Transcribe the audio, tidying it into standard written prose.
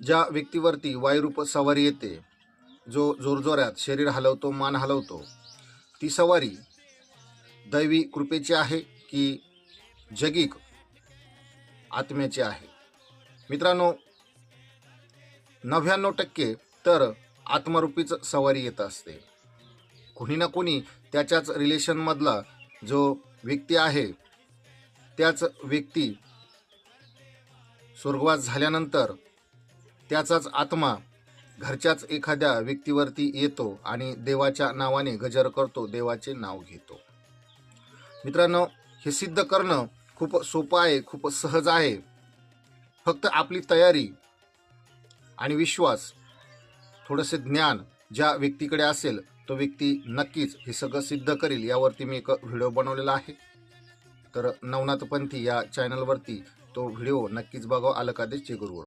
ज्या व्यक्तीवरती वायुरूप सवारी येते, जो जोरजोरात शरीर हलवतो, मान हलवतो, ती सवारी दैवी कृपेची आहे की जगिक आत्म्याची आहे? मित्रांनो, 99% तर आत्मरूपीच सवारी येत असते. कोणी ना कोणी त्याच्याच रिलेशनमधला जो व्यक्ती आहे, त्याच व्यक्ती स्वर्गवास झाल्यानंतर त्याचाच आत्मा घरच्याच एखाद्या व्यक्तीवरती येतो आणि देवाच्या नावाने गजर करतो, देवाचे नाव घेतो. मित्रांनो, हे सिद्ध करणं खूप सोपं आहे, खूप सहज आहे. फक्त आपली तयारी आणि विश्वास, थोडंसं ज्ञान ज्या व्यक्तीकडे असेल, तो व्यक्ती नक्कीच हे सगळं सिद्ध करेल. यावरती मी एक व्हिडिओ बनवलेला आहे. तर नवनाथ पंथी या चॅनलवरती तो व्हिडिओ नक्कीच बघा. अलकादेश जय गुरुवर.